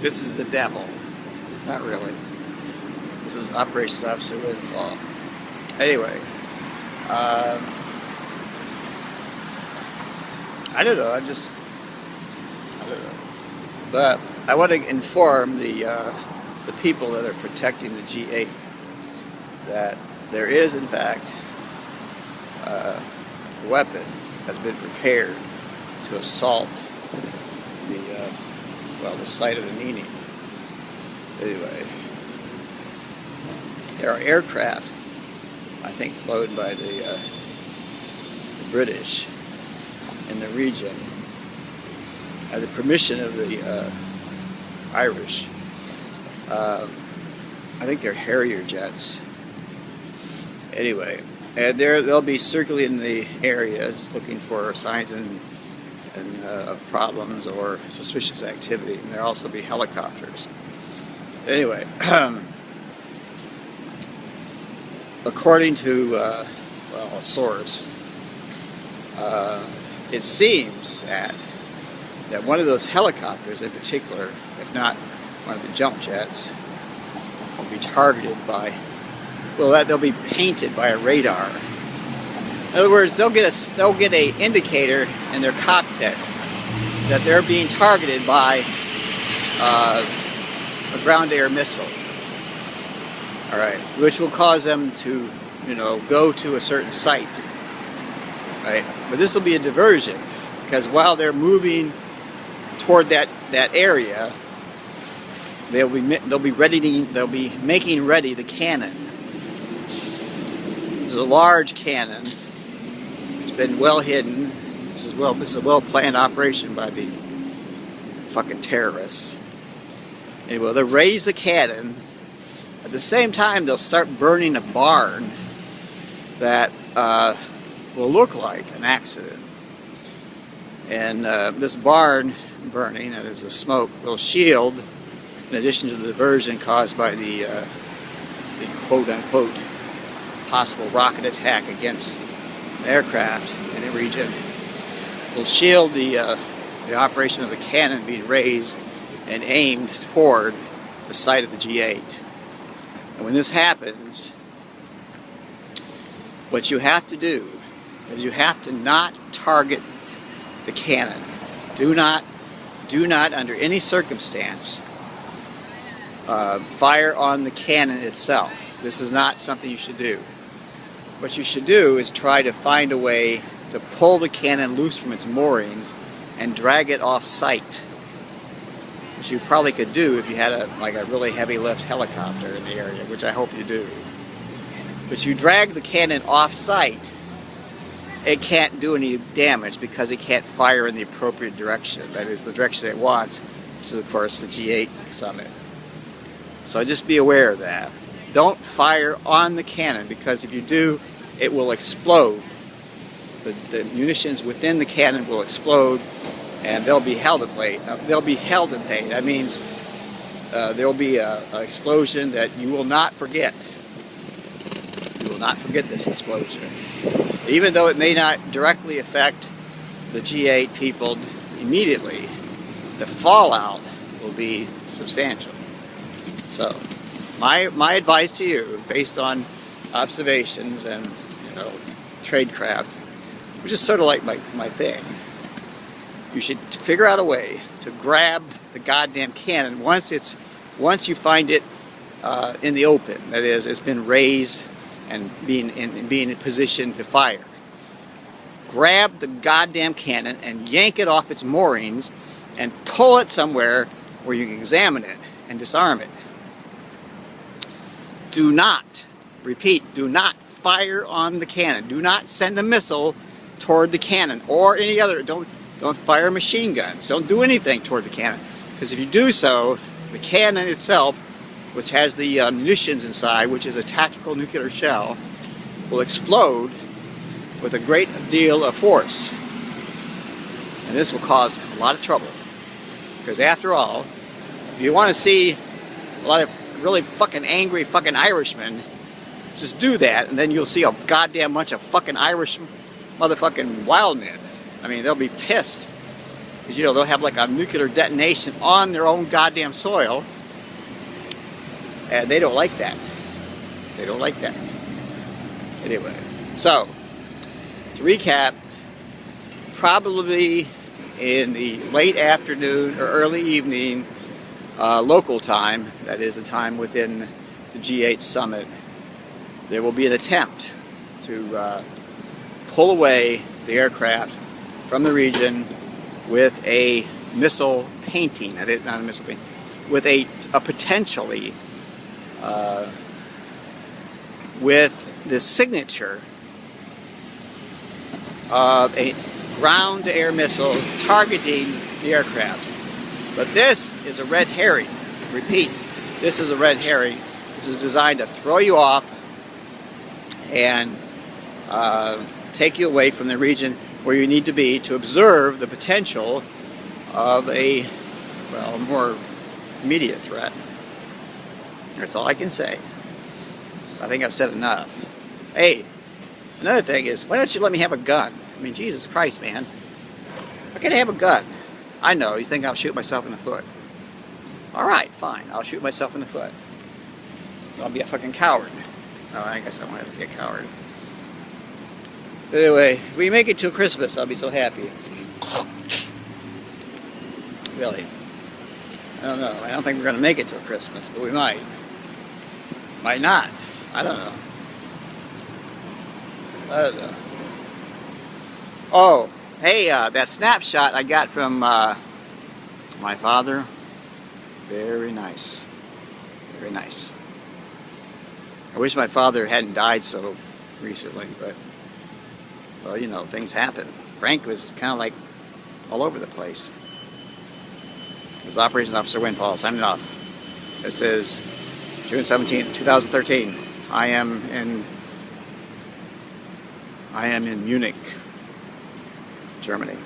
This is the devil. Not really. This is Operation Officer Windfall. Anyway, I don't know. I don't know. But I want to inform the people that are protecting the G8 that there is, in fact, a weapon has been prepared to assault the site of the meeting. Anyway, there are aircraft, I think, flown by the British in the region at the permission of the Irish. I think they're Harrier jets. Anyway, and they'll be circulating the areas looking for signs of problems or suspicious activity, and there'll also be helicopters. Anyway, according to a source, it seems that one of those helicopters in particular, if not one of the jump jets, will be targeted by, they'll be painted by a radar. In other words, they'll get a indicator in their cockpit that they're being targeted by a ground-air missile. All right, which will cause them to, go to a certain site. Right, but this will be a diversion because while they're moving toward that area, they'll be making ready the cannon. This is a large cannon. It's been well hidden. This is a well-planned operation by the fucking terrorists. Anyway, they'll raise the cannon. At the same time, they'll start burning a barn that will look like an accident. And this barn burning, and there's a smoke, will shield, in addition to the diversion caused by the quote-unquote possible rocket attack against an aircraft in the region, will shield the operation of the cannon being raised and aimed toward the site of the G8. And when this happens, what you have to do is you have to not target the cannon. Do not under any circumstance fire on the cannon itself. This is not something you should do. What you should do is try to find a way to pull the cannon loose from its moorings and drag it off site, which you probably could do if you had a really heavy lift helicopter in the area, which I hope you do. But you drag the cannon off site, it can't do any damage because it can't fire in the appropriate direction. That is the direction it wants, which is of course the G8 summit. So just be aware of that. Don't fire on the cannon, because if you do, it will explode. The munitions within the cannon will explode, and they'll be held in pain. That means there will be an explosion that you will not forget. You will not forget this explosion. Even though it may not directly affect the G8 people immediately, the fallout will be substantial. So, my advice to you, based on observations and tradecraft, which is sort of like my thing, you should figure out a way to grab the goddamn cannon once you find it in the open. That is, it's been raised and being in position to fire. Grab the goddamn cannon and yank it off its moorings and pull it somewhere where you can examine it and disarm it. Do not, repeat, do not fire on the cannon. Do not send a missile toward the cannon or any other. Don't fire machine guns. Don't do anything toward the cannon, because if you do so, the cannon itself, which has the munitions inside, which is a tactical nuclear shell, will explode with a great deal of force. And this will cause a lot of trouble. Because after all, if you want to see a lot of really fucking angry fucking Irishmen, just do that, and then you'll see a goddamn bunch of fucking Irish motherfucking wild men. I mean, they'll be pissed. Because, you know, they'll have like a nuclear detonation on their own goddamn soil. And they don't like that. They don't like that. Anyway, so, to recap, probably in the late afternoon or early evening local time, that is a time within the G8 summit, there will be an attempt to pull away the aircraft from the region with a missile painting, not a missile painting, with a potentially with the signature of a ground-to-air missile targeting the aircraft. But this is a red herring. Repeat, this is a red herring. This is designed to throw you off and take you away from the region where you need to be to observe the potential of a, well, more immediate threat. That's all I can say. So I think I've said enough. Hey, another thing is, why don't you let me have a gun? I mean, Jesus Christ, man. How can I have a gun? I know, you think I'll shoot myself in the foot. Alright, fine, I'll shoot myself in the foot. So I'll be a fucking coward. Oh, I guess I won't have to be a coward. Anyway, if we make it till Christmas, I'll be so happy. Really. I don't know. I don't think we're going to make it till Christmas, but we might. Might not. I don't know. I don't know. Oh, hey, that snapshot I got from my father. Very nice. Very nice. I wish my father hadn't died so recently, but, well, you know, things happen. Frank was kind of like all over the place. This is Operations Officer Windfall, signing off. This is June 17th, 2013. I am in Munich, Germany.